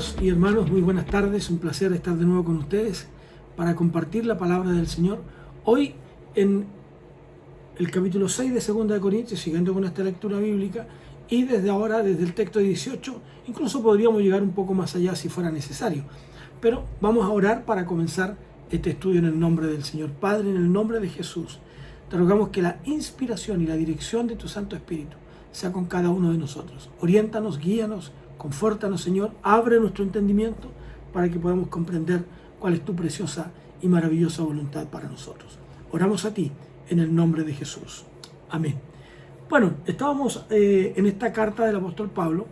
Amigos y hermanos, muy buenas tardes. Un placer estar de nuevo con ustedes para compartir la palabra del Señor. Hoy en el capítulo 6 de 2 de Corintios, siguiendo con esta lectura bíblica, y desde ahora, desde el texto 18, incluso podríamos llegar un poco más allá si fuera necesario. Pero vamos a orar para comenzar este estudio en el nombre del Señor. Padre, en el nombre de Jesús, te rogamos que la inspiración y la dirección de tu Santo Espíritu sea con cada uno de nosotros. Oriéntanos, guíanos, confórtanos, Señor, abre nuestro entendimiento para que podamos comprender cuál es tu preciosa y maravillosa voluntad para nosotros. Oramos a ti en el nombre de Jesús. Amén. Bueno, estábamos en esta carta del apóstol Pablo,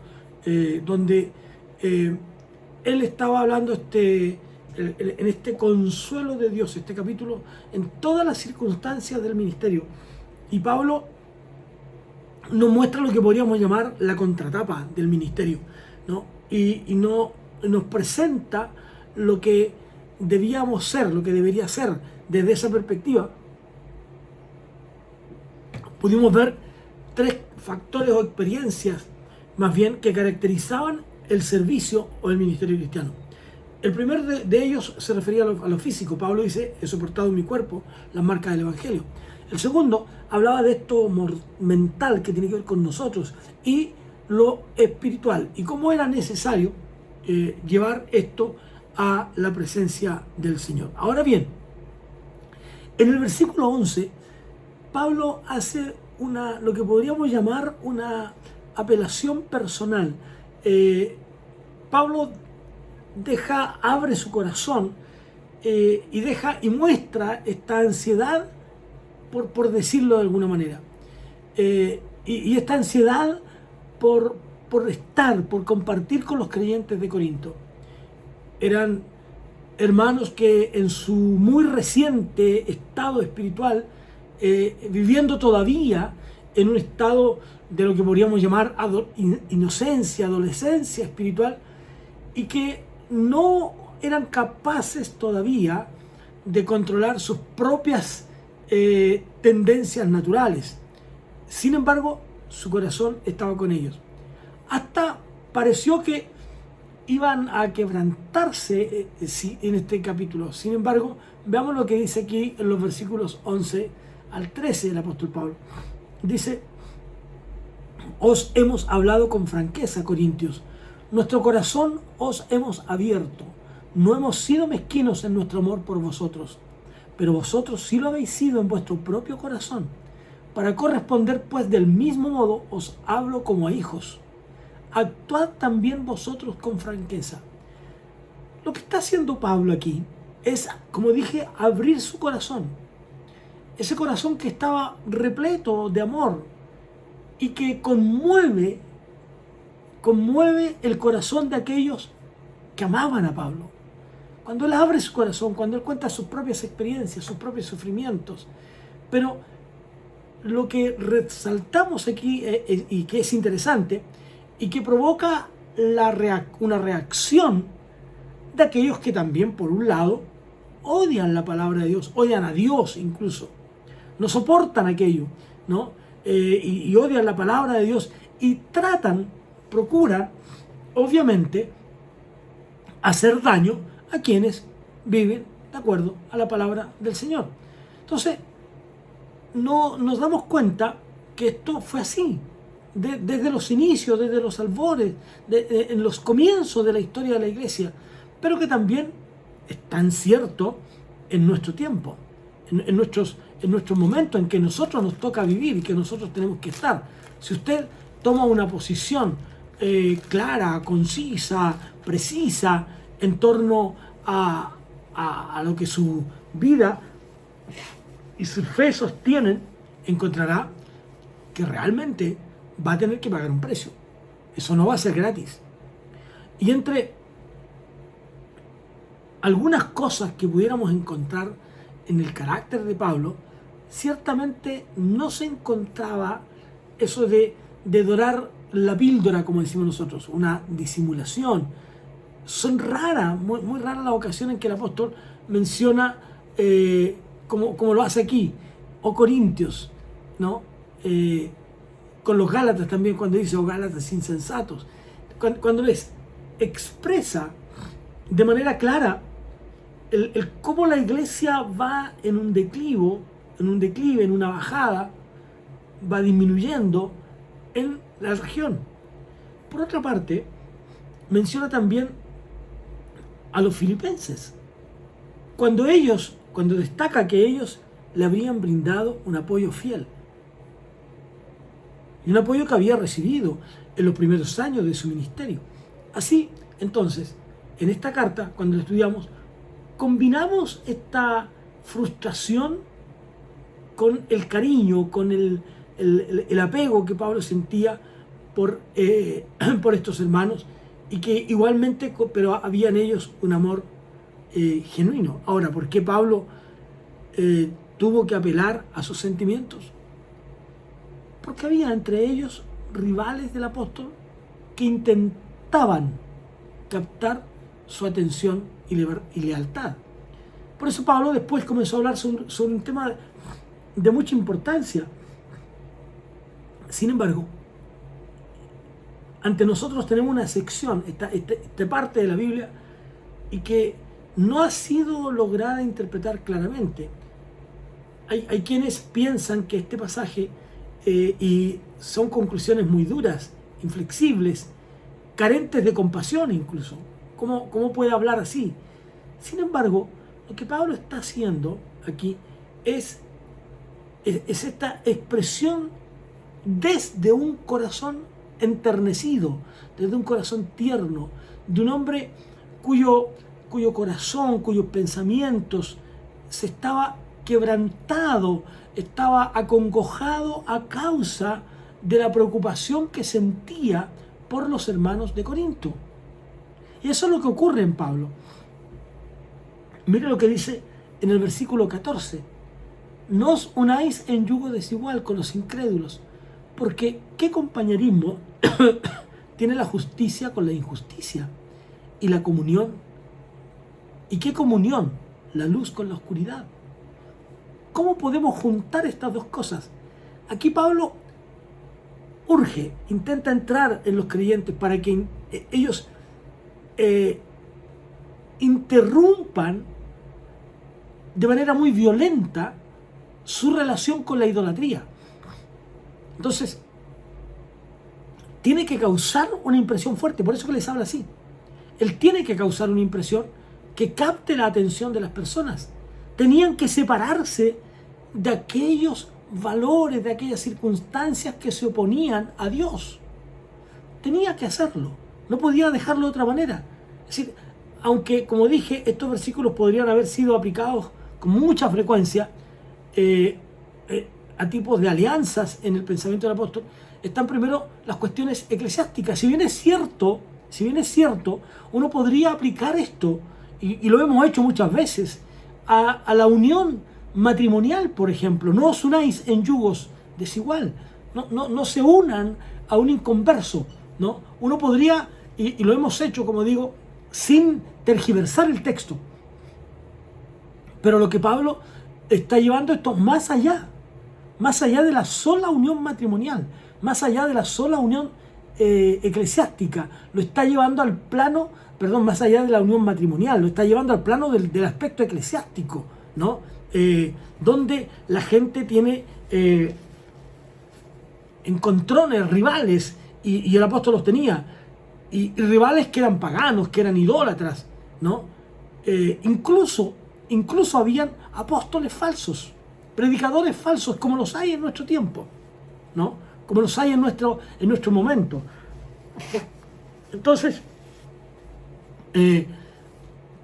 donde él estaba hablando en este consuelo de Dios, este capítulo, en todas las circunstancias del ministerio. Y Pablo nos muestra lo que podríamos llamar la contratapa del ministerio, ¿no? Y nos presenta lo que debíamos ser, lo que debería ser desde esa perspectiva. Pudimos ver tres factores o experiencias, más bien, que caracterizaban el servicio o el ministerio cristiano. El primer de ellos se refería a lo físico. Pablo dice: he soportado en mi cuerpo las marcas del Evangelio. El segundo hablaba de esto mental que tiene que ver con nosotros, y lo espiritual, y cómo era necesario llevar esto a la presencia del Señor. Ahora bien, en el versículo 11, Pablo hace lo que podríamos llamar una apelación personal. Pablo abre su corazón y muestra esta ansiedad, por decirlo de alguna manera, y esta ansiedad por compartir con los creyentes de Corinto. Eran hermanos que en su muy reciente estado espiritual, viviendo todavía en un estado de lo que podríamos llamar inocencia, adolescencia espiritual, y que no eran capaces todavía de controlar sus propias tendencias naturales. Sin embargo, su corazón estaba con ellos. Hasta pareció que iban a quebrantarse en este capítulo. Sin embargo, veamos lo que dice aquí en los versículos 11 al 13 del apóstol Pablo. Dice: os hemos hablado con franqueza, Corintios. Nuestro corazón os hemos abierto. No hemos sido mezquinos en nuestro amor por vosotros, pero vosotros sí lo habéis sido en vuestro propio corazón. Para corresponder, pues, del mismo modo os hablo como a hijos. Actuad también vosotros con franqueza. Lo que está haciendo Pablo aquí es, como dije, abrir su corazón. Ese corazón que estaba repleto de amor y que conmueve el corazón de aquellos que amaban a Pablo. Cuando él abre su corazón, cuando él cuenta sus propias experiencias, sus propios sufrimientos. Pero lo que resaltamos aquí, y que es interesante, y que provoca una reacción de aquellos que también, por un lado, odian la palabra de Dios, odian a Dios incluso, no soportan aquello, ¿no? Y odian la palabra de Dios y procuran, obviamente, hacer daño a quienes viven de acuerdo a la palabra del Señor. Entonces, no nos damos cuenta que esto fue así, desde los inicios, desde los albores, en los comienzos de la historia de la iglesia, pero que también es tan cierto en nuestro tiempo, en nuestros momentos en que nosotros nos toca vivir y que nosotros tenemos que estar. Si usted toma una posición clara, concisa, precisa, en torno a lo que su vida y su fe sostienen, encontrará que realmente va a tener que pagar un precio. Eso no va a ser gratis. Y entre algunas cosas que pudiéramos encontrar en el carácter de Pablo, ciertamente no se encontraba eso de dorar la píldora, como decimos nosotros, una disimulación. Son raras, muy raras las ocasiones en que el apóstol menciona, como lo hace aquí, o Corintios, ¿no? Con los Gálatas también, cuando dice: oh Gálatas insensatos. Cuando les expresa de manera clara el cómo la iglesia va en un declive, en una bajada, va disminuyendo en la región. Por otra parte, menciona también a los filipenses, cuando destaca que ellos le habrían brindado un apoyo fiel, y un apoyo que había recibido en los primeros años de su ministerio. Así, entonces, en esta carta, cuando la estudiamos, combinamos esta frustración con el cariño, con el apego que Pablo sentía por estos hermanos, y que igualmente, pero había en ellos un amor genuino. Ahora, ¿por qué Pablo tuvo que apelar a sus sentimientos? Porque había entre ellos rivales del apóstol que intentaban captar su atención y lealtad. Por eso Pablo después comenzó a hablar sobre un tema de mucha importancia. Sin embargo, ante nosotros tenemos una sección, esta parte de la Biblia, y que no ha sido lograda interpretar claramente. Hay quienes piensan que este pasaje, y son conclusiones muy duras, inflexibles, carentes de compasión incluso. ¿Cómo puede hablar así? Sin embargo, lo que Pablo está haciendo aquí es esta expresión desde un corazón enternecido, desde un corazón tierno, de un hombre cuyo corazón, cuyos pensamientos se estaba quebrantado, estaba acongojado a causa de la preocupación que sentía por los hermanos de Corinto. Y eso es lo que ocurre en Pablo. Mire lo que dice en el versículo 14. No os unáis en yugo desigual con los incrédulos, porque ¿qué compañerismo tiene la justicia con la injusticia? Y la comunión. ¿Y qué comunión? La luz con la oscuridad. ¿Cómo podemos juntar estas dos cosas? Aquí Pablo urge, intenta entrar en los creyentes para que ellos interrumpan de manera muy violenta su relación con la idolatría. Entonces, tiene que causar una impresión fuerte, por eso que les habla así. Él tiene que causar una impresión que capte la atención de las personas. Tenían que separarse de aquellos valores, de aquellas circunstancias que se oponían a Dios. Tenía que hacerlo, no podía dejarlo de otra manera. Es decir, aunque, como dije, estos versículos podrían haber sido aplicados con mucha frecuencia a tipos de alianzas en el pensamiento del apóstol, están primero las cuestiones eclesiásticas. Si bien es cierto, uno podría aplicar esto, y lo hemos hecho muchas veces, a la unión matrimonial, por ejemplo. No os unáis en yugos desigual, no se unan a un inconverso, ¿no? Uno podría, y lo hemos hecho, como digo, sin tergiversar el texto. Pero lo que Pablo está llevando esto más allá de la sola unión matrimonial, más allá de la sola unión eclesiástica, lo está llevando al plano, más allá de la unión matrimonial, lo está llevando al plano del aspecto eclesiástico, ¿no? Donde la gente tiene encontrones, rivales, y el apóstol los tenía, y rivales que eran paganos, que eran idólatras, ¿no? Incluso habían apóstoles falsos, predicadores falsos, como los hay en nuestro tiempo, ¿no? Como los hay en nuestro momento. Entonces,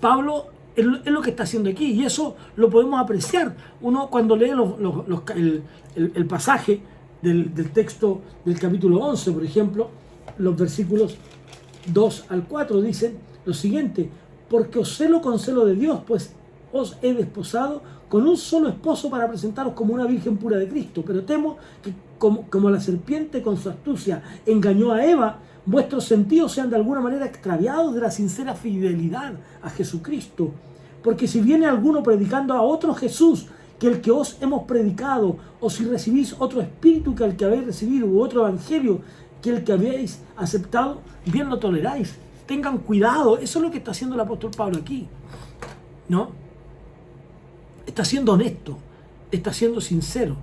Pablo es lo que está haciendo aquí, y eso lo podemos apreciar. Uno, cuando lee el pasaje del texto del capítulo 11, por ejemplo, los versículos 2 al 4 dicen lo siguiente: porque os celo con celo de Dios, pues os he desposado con un solo esposo para presentaros como una virgen pura de Cristo. Pero temo que como la serpiente con su astucia engañó a Eva, vuestros sentidos sean de alguna manera extraviados de la sincera fidelidad a Jesucristo. Porque si viene alguno predicando a otro Jesús que el que os hemos predicado, o si recibís otro espíritu que el que habéis recibido, u otro evangelio que el que habéis aceptado, bien lo toleráis. tengan cuidado. Eso es lo que está haciendo el apóstol Pablo aquí, ¿no? Está siendo honesto, está siendo sincero.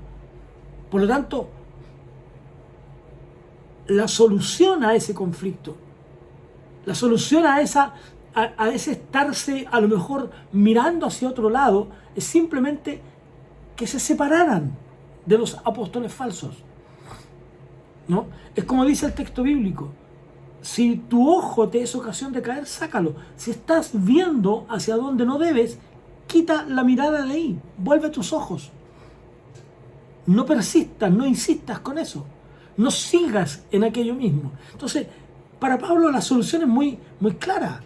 Por lo tanto, la solución a ese conflicto, la solución a ese estarse a lo mejor mirando hacia otro lado, es simplemente que se separaran de los apóstoles falsos, ¿no? Es como dice el texto bíblico: si tu ojo te es ocasión de caer, sácalo. Si estás viendo hacia donde no debes, quita la mirada de ahí, vuelve tus ojos. No persistas, no insistas con eso, no sigas en aquello mismo. Entonces, para Pablo la solución es muy, muy clara.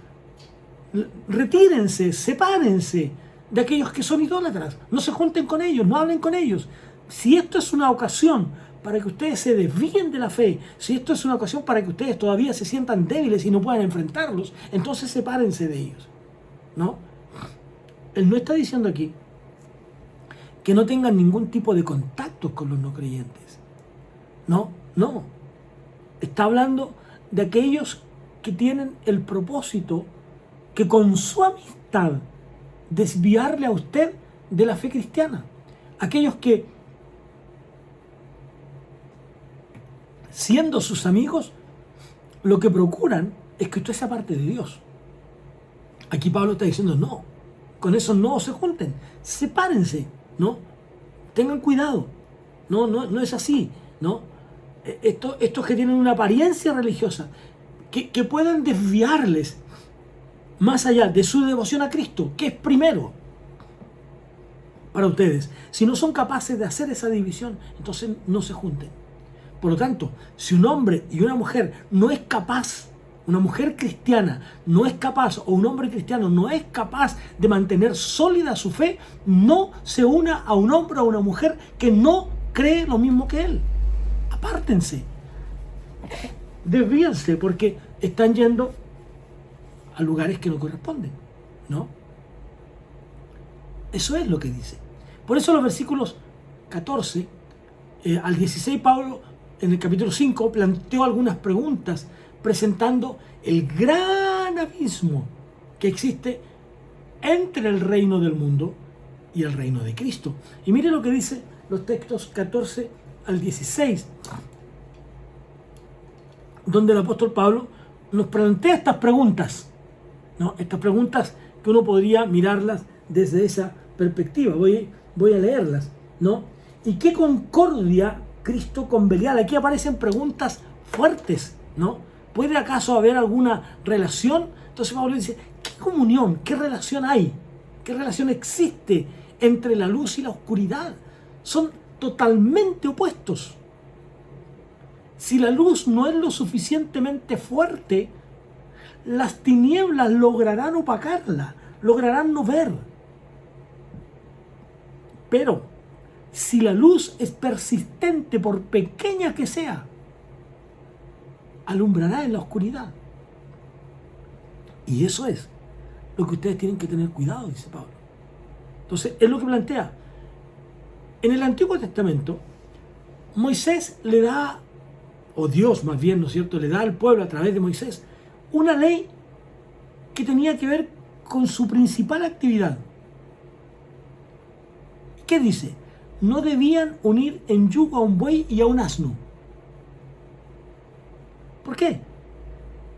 Retírense, sepárense de aquellos que son idólatras, no se junten con ellos, no hablen con ellos. Si esto es una ocasión para que ustedes se desvíen de la fe, si esto es una ocasión para que ustedes todavía se sientan débiles y no puedan enfrentarlos, entonces sepárense de ellos, ¿no? Él no está diciendo aquí que no tengan ningún tipo de contactos con los no creyentes. No. Está hablando de aquellos que tienen el propósito que con su amistad desviarle a usted de la fe cristiana. Aquellos que, siendo sus amigos, lo que procuran es que usted sea parte de Dios. Aquí Pablo está diciendo: no, con esos no se junten, sepárense, ¿no? Tengan cuidado, no es así, ¿no? Estos que tienen una apariencia religiosa, que puedan desviarles más allá de su devoción a Cristo, que es primero para ustedes. Si no son capaces de hacer esa división, entonces no se junten. Por lo tanto, si un hombre y una mujer no es capaz, una mujer cristiana no es capaz, o un hombre cristiano no es capaz de mantener sólida su fe, no se una a un hombre o a una mujer que no cree lo mismo que él. Apártense, desvíense, porque están yendo a lugares que no corresponden, ¿no? Eso es lo que dice. Por eso los versículos 14 al 16, Pablo en el capítulo 5 planteó algunas preguntas presentando el gran abismo que existe entre el reino del mundo y el reino de Cristo. Y mire lo que dice los textos 14 al 16, donde el apóstol Pablo nos plantea estas preguntas, ¿no? Estas preguntas que uno podría mirarlas desde esa perspectiva. Voy a leerlas, ¿no? ¿Y qué concordia Cristo con Belial? Aquí aparecen preguntas fuertes, ¿no? ¿Puede acaso haber alguna relación? Entonces Pablo dice: ¿qué comunión, qué relación hay? ¿Qué relación existe entre la luz y la oscuridad? Son totalmente opuestos. Si la luz no es lo suficientemente fuerte, las tinieblas lograrán opacarla, lograrán no ver. Pero si la luz es persistente, por pequeña que sea, alumbrará en la oscuridad. Y eso es lo que ustedes tienen que tener cuidado, dice Pablo. Entonces, es lo que plantea. En el Antiguo Testamento, Moisés le da, o Dios más bien, ¿no es cierto?, le da al pueblo a través de Moisés una ley que tenía que ver con su principal actividad. ¿Qué dice? No debían unir en yugo a un buey y a un asno. ¿Por qué?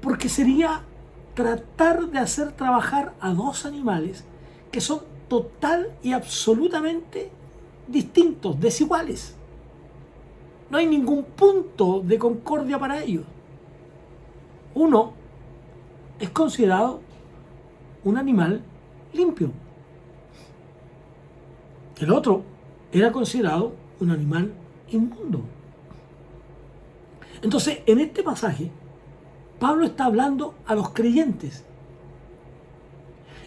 Porque sería tratar de hacer trabajar a dos animales que son total y absolutamente distintos, desiguales. No hay ningún punto de concordia para ellos. Uno es considerado un animal limpio. El otro era considerado un animal inmundo. Entonces, en este pasaje, Pablo está hablando a los creyentes.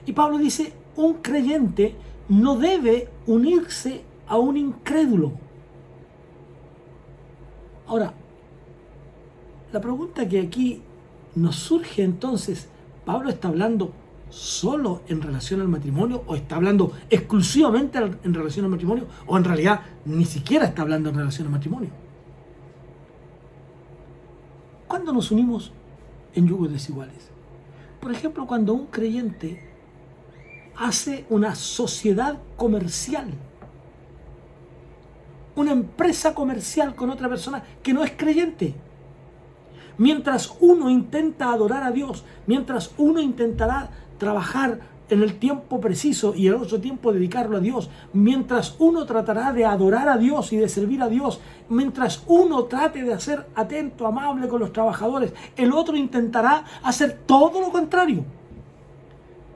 Y Pablo dice: un creyente no debe unirse a un incrédulo. Ahora, la pregunta que aquí nos surge entonces: ¿Pablo está hablando solo en relación al matrimonio, o está hablando exclusivamente en relación al matrimonio, o en realidad ni siquiera está hablando en relación al matrimonio? ¿Cuándo nos unimos en yugos desiguales? Por ejemplo, cuando un creyente hace una sociedad comercial, una empresa comercial con otra persona que no es creyente. Mientras uno intenta adorar a Dios, mientras uno intentará trabajar en el tiempo preciso y el otro tiempo dedicarlo a Dios, mientras uno tratará de adorar a Dios y de servir a Dios, mientras uno trate de ser atento, amable con los trabajadores, el otro intentará hacer todo lo contrario.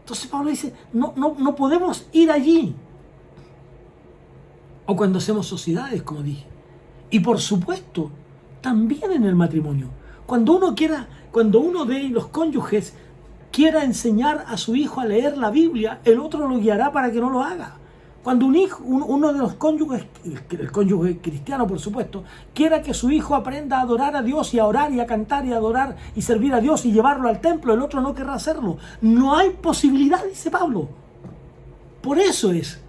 Entonces Pablo dice, no podemos ir allí. O cuando hacemos sociedades, como dije. Y por supuesto, también en el matrimonio. Cuando uno de los cónyuges quiera enseñar a su hijo a leer la Biblia, el otro lo guiará para que no lo haga. Cuando uno de los cónyuges, el cónyuge cristiano por supuesto, quiera que su hijo aprenda a adorar a Dios y a orar y a cantar y a adorar y servir a Dios y llevarlo al templo, el otro no querrá hacerlo. No hay posibilidad, dice Pablo. Por eso es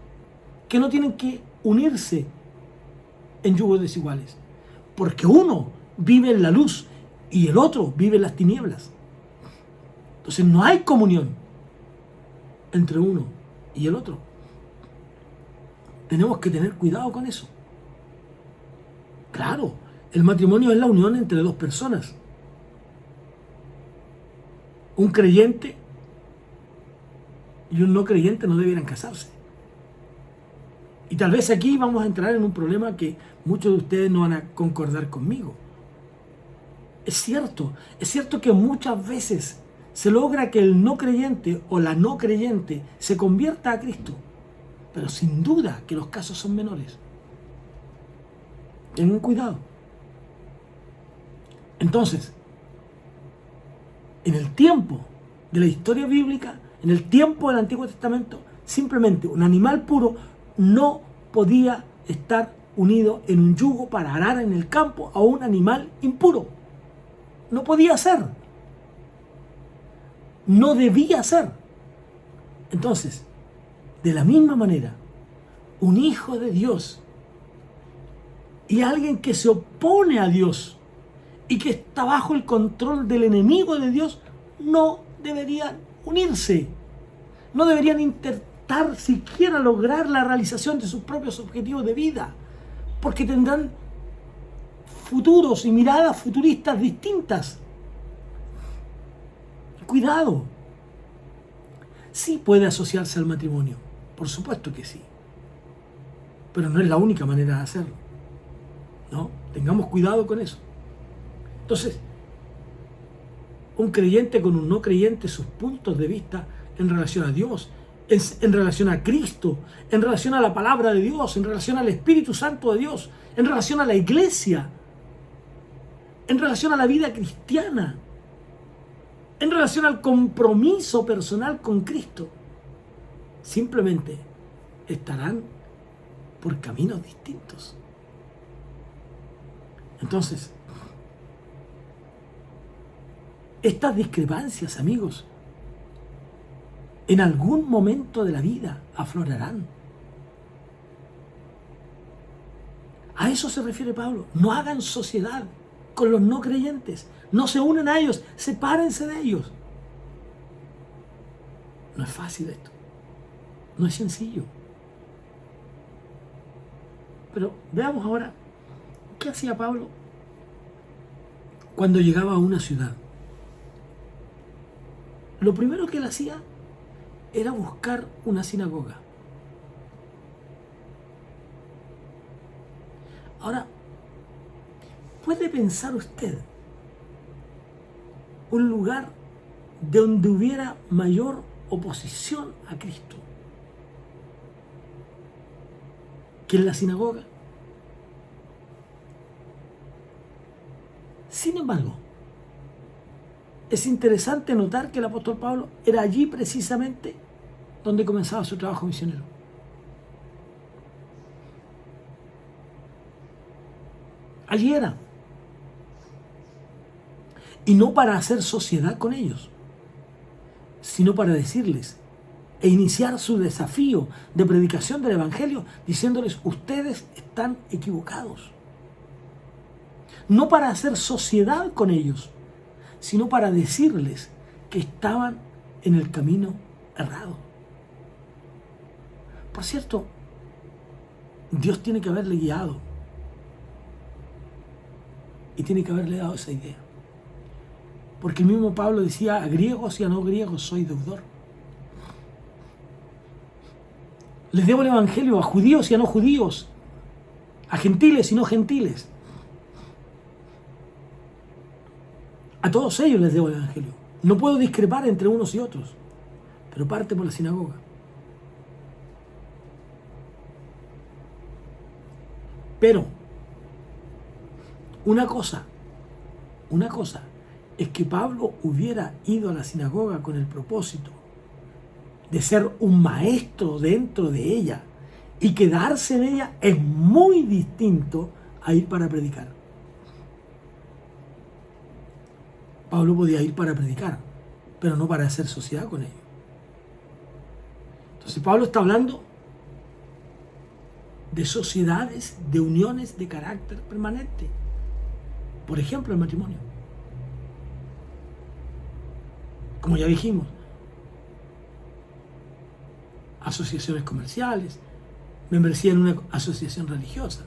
que no tienen que unirse en yugos desiguales. Porque uno vive en la luz y el otro vive en las tinieblas. Entonces no hay comunión entre uno y el otro. Tenemos que tener cuidado con eso. Claro, el matrimonio es la unión entre dos personas. Un creyente y un no creyente no debieran casarse. Y tal vez aquí vamos a entrar en un problema que muchos de ustedes no van a concordar conmigo. Es cierto que muchas veces se logra que el no creyente o la no creyente se convierta a Cristo, pero sin duda que los casos son menores. Tengan cuidado. Entonces, en el tiempo de la historia bíblica, en el tiempo del Antiguo Testamento, simplemente un animal puro no podía estar unido en un yugo para arar en el campo a un animal impuro. No podía ser. No debía ser. Entonces, de la misma manera, un hijo de Dios y alguien que se opone a Dios y que está bajo el control del enemigo de Dios no deberían unirse. No deberían intentar siquiera lograr la realización de sus propios objetivos de vida, porque tendrán futuros y miradas futuristas distintas. Cuidado. Sí puede asociarse al matrimonio, por supuesto que sí, pero no es la única manera de hacerlo, ¿no? Tengamos cuidado con eso. Entonces, un creyente con un no creyente, sus puntos de vista en relación a Dios, en relación a Cristo, en relación a la palabra de Dios, en relación al Espíritu Santo de Dios, en relación a la iglesia, en relación a la vida cristiana, en relación al compromiso personal con Cristo, simplemente estarán por caminos distintos. Entonces, estas discrepancias, amigos, en algún momento de la vida aflorarán. A eso se refiere Pablo. No hagan sociedad con los no creyentes. No se unan a ellos. Sepárense de ellos. No es fácil esto. No es sencillo. Pero veamos ahora qué hacía Pablo cuando llegaba a una ciudad. Lo primero que él hacía era buscar una sinagoga. Ahora, ¿puede pensar usted un lugar donde hubiera mayor oposición a Cristo que en la sinagoga? Sin embargo, es interesante notar que el apóstol Pablo era allí precisamente donde comenzaba su trabajo misionero. Allí era. Y no para hacer sociedad con ellos, sino para decirles e iniciar su desafío de predicación del Evangelio diciéndoles: ustedes están equivocados. No para hacer sociedad con ellos, sino para decirles que estaban en el camino errado. Por cierto, Dios tiene que haberle guiado y tiene que haberle dado esa idea. Porque el mismo Pablo decía, a griegos y a no griegos soy deudor. Les debo el evangelio a judíos y a no judíos, a gentiles y no gentiles. A todos ellos les debo el evangelio. No puedo discrepar entre unos y otros, pero parte por la sinagoga. Pero una cosa es que Pablo hubiera ido a la sinagoga con el propósito de ser un maestro dentro de ella y quedarse en ella, es muy distinto a ir para predicar. Pablo podía ir para predicar, pero no para hacer sociedad con ellos. Entonces Pablo está hablando de sociedades, de uniones de carácter permanente. Por ejemplo, el matrimonio. Como ya dijimos, asociaciones comerciales, membresía en una asociación religiosa.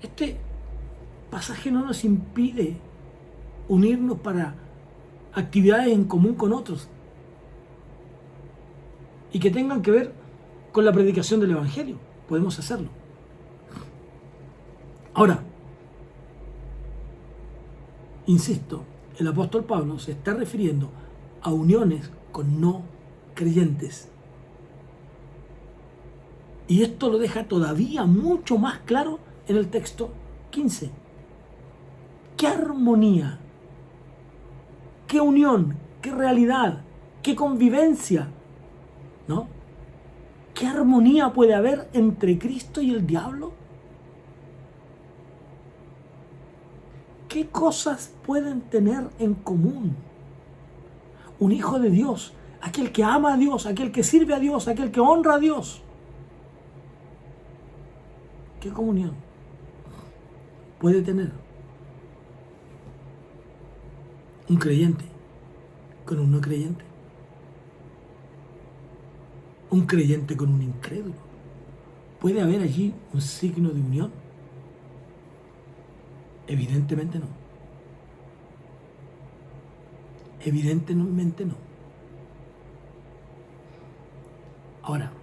Este pasaje no nos impide unirnos para actividades en común con otros y que tengan que ver con la predicación del Evangelio. Podemos hacerlo. Ahora, insisto, el apóstol Pablo se está refiriendo a uniones con no creyentes. Y esto lo deja todavía mucho más claro en el texto 15. ¡Qué armonía! ¡Qué unión! ¡Qué realidad! ¡Qué convivencia! ¿No? ¿Qué armonía puede haber entre Cristo y el diablo? ¿Qué cosas pueden tener en común un hijo de Dios, aquel que ama a Dios, aquel que sirve a Dios, aquel que honra a Dios? ¿Qué comunión puede tener un creyente con un no creyente? Un creyente con un incrédulo. ¿Puede haber allí un signo de unión? Evidentemente no. Evidentemente no. Ahora,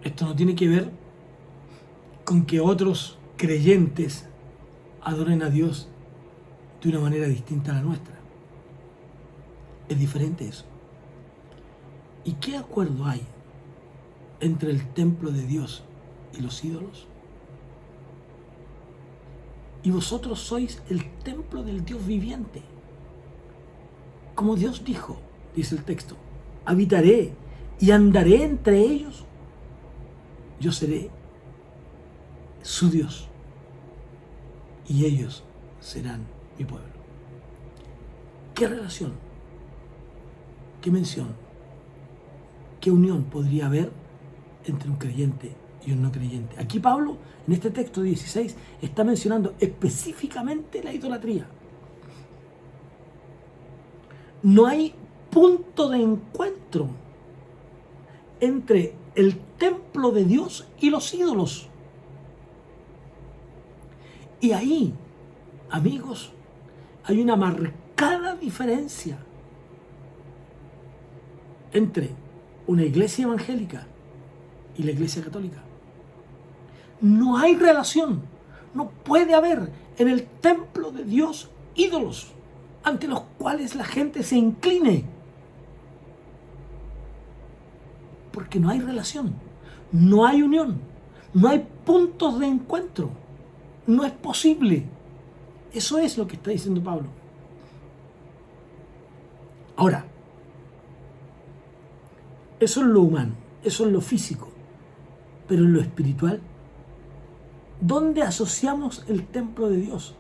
esto no tiene que ver con que otros creyentes adoren a Dios de una manera distinta a la nuestra. Es diferente eso. ¿Y qué acuerdo hay entre el templo de Dios y los ídolos? Y vosotros sois el templo del Dios viviente. Como Dios dijo, dice el texto, habitaré y andaré entre ellos. Yo seré su Dios y ellos serán mi pueblo. ¿Qué relación? ¿Qué mención? ¿Qué unión podría haber entre un creyente y un no creyente? Aquí Pablo, en este texto 16, está mencionando específicamente la idolatría. No hay punto de encuentro entre el templo de Dios y los ídolos. Y ahí, amigos, hay una marcada diferencia entre una iglesia evangélica y la iglesia católica. No hay relación, no puede haber en el templo de Dios ídolos ante los cuales la gente se incline. Porque no hay relación, no hay unión, no hay puntos de encuentro, no es posible. Eso es lo que está diciendo Pablo. Ahora, eso es lo humano, eso es lo físico, pero en lo espiritual, ¿dónde asociamos el templo de Dios?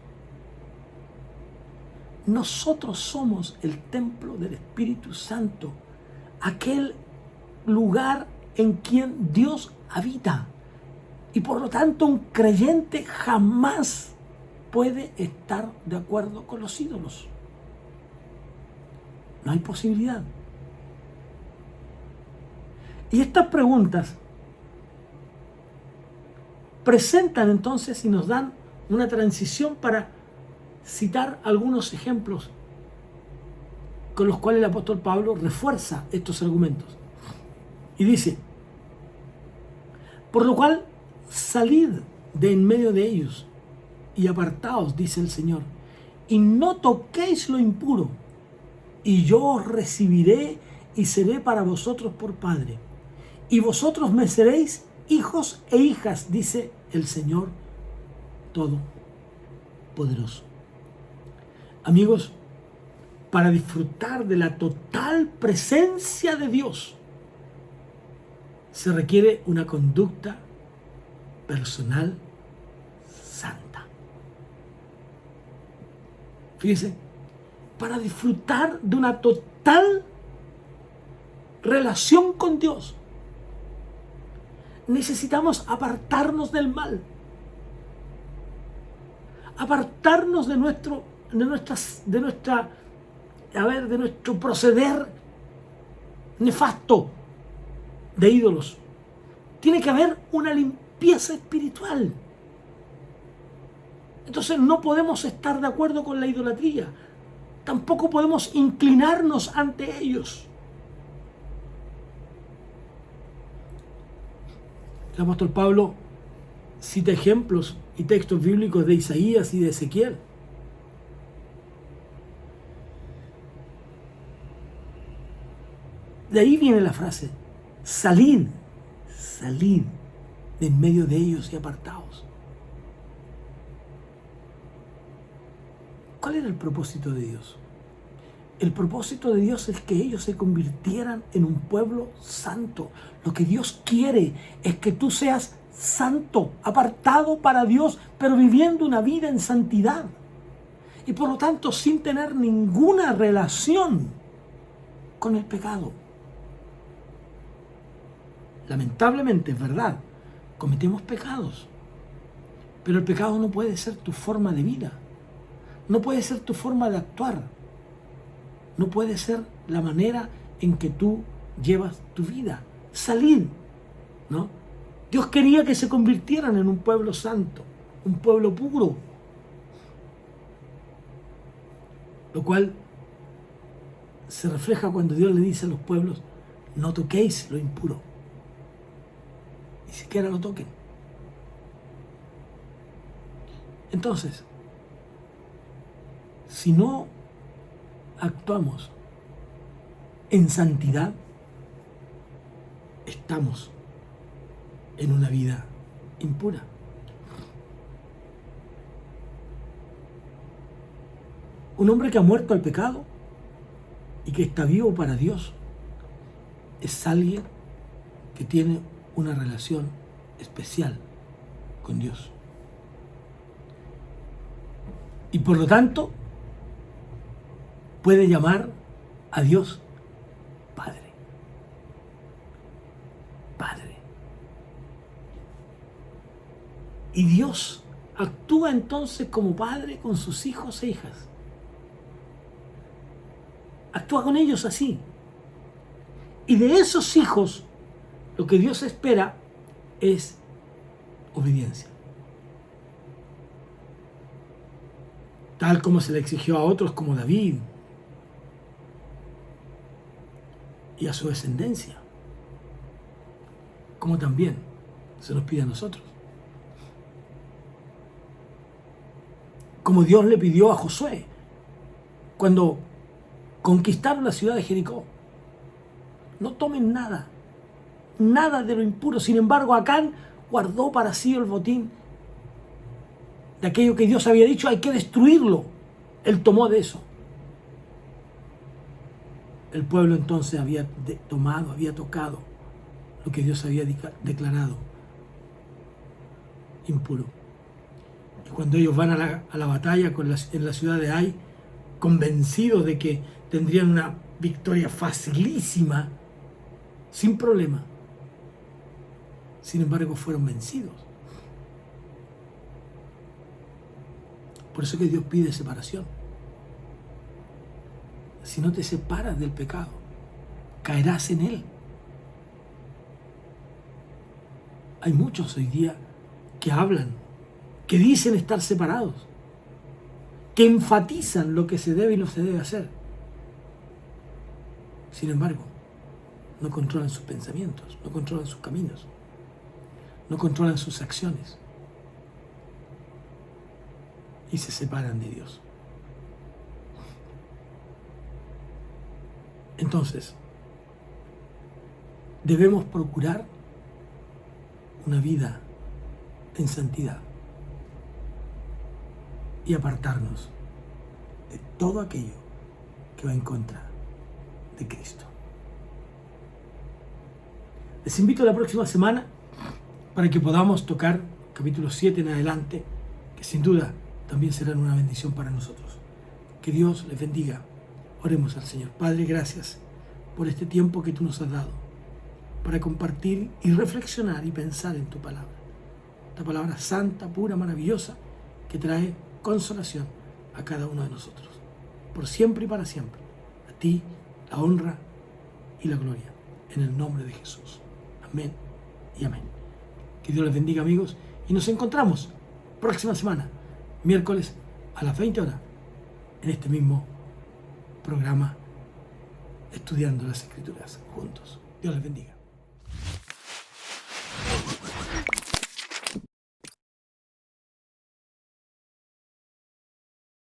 Nosotros somos el templo del Espíritu Santo, aquel lugar en quien Dios habita. Y por lo tanto un creyente jamás puede estar de acuerdo con los ídolos. No hay posibilidad. Y estas preguntas presentan entonces y nos dan una transición para citar algunos ejemplos con los cuales el apóstol Pablo refuerza estos argumentos. Y dice: por lo cual, salid de en medio de ellos y apartaos, dice el Señor, y no toquéis lo impuro, y yo os recibiré y seré para vosotros por Padre, y vosotros me seréis hijos e hijas, dice el Señor Todopoderoso. Amigos, para disfrutar de la total presencia de Dios, se requiere una conducta personal santa. Fíjense, para disfrutar de una total relación con Dios, necesitamos apartarnos del mal, apartarnos de nuestro proceder nefasto de ídolos. Tiene que haber una limpieza espiritual. Entonces no podemos estar de acuerdo con la idolatría, tampoco podemos inclinarnos ante ellos. El apóstol Pablo cita ejemplos y textos bíblicos de Isaías y de Ezequiel. De ahí viene la frase: salid de en medio de ellos y apartaos. ¿Cuál era el propósito de Dios? El propósito de Dios es que ellos se convirtieran en un pueblo santo. Lo que Dios quiere es que tú seas santo, apartado para Dios, pero viviendo una vida en santidad. Y por lo tanto, sin tener ninguna relación con el pecado. Lamentablemente, es verdad, cometemos pecados. Pero el pecado no puede ser tu forma de vida. No puede ser tu forma de actuar. No puede ser la manera en que tú llevas tu vida. Salid, ¿no? Dios quería que se convirtieran en un pueblo santo, un pueblo puro. Lo cual se refleja cuando Dios le dice a los pueblos: no toquéis lo impuro. Ni siquiera lo toquen. Entonces, si no actuamos en santidad, estamos en una vida impura. Un hombre que ha muerto al pecado y que está vivo para Dios es alguien que tiene una relación especial con Dios. Y por lo tanto, puede llamar a Dios Padre. Padre. Y Dios actúa entonces como padre con sus hijos e hijas. Actúa con ellos así. Y de esos hijos, lo que Dios espera es obediencia. Tal como se le exigió a otros como David y a su descendencia, como también se nos pide a nosotros. Como Dios le pidió a Josué cuando conquistaron la ciudad de Jericó: no tomen nada de lo impuro. Sin embargo, Acán guardó para sí el botín de aquello que Dios había dicho: hay que destruirlo. Él tomó de eso. El pueblo entonces había tocado lo que Dios había declarado impuro. Y cuando ellos van a la batalla en la ciudad de Ai, convencidos de que tendrían una victoria facilísima, sin problema, sin embargo fueron vencidos. Por eso que Dios pide separación. si no te separas del pecado, caerás en él. Hay muchos hoy día que hablan, que dicen estar separados, que enfatizan lo que se debe y no se debe hacer. Sin embargo, no controlan sus pensamientos, no controlan sus caminos, no controlan sus acciones y se separan de Dios. Entonces, debemos procurar una vida en santidad y apartarnos de todo aquello que va en contra de Cristo. Les invito a la próxima semana para que podamos tocar capítulo 7 en adelante, que sin duda también serán una bendición para nosotros. Que Dios les bendiga. Oremos al Señor. Padre, gracias por este tiempo que tú nos has dado para compartir y reflexionar y pensar en tu palabra. Esta palabra santa, pura, maravillosa, que trae consolación a cada uno de nosotros. Por siempre y para siempre. A ti la honra y la gloria. En el nombre de Jesús. Amén y amén. Que Dios les bendiga, amigos, y nos encontramos próxima semana, miércoles a las 20 horas, en este mismo programa, estudiando las Escrituras juntos. Dios les bendiga.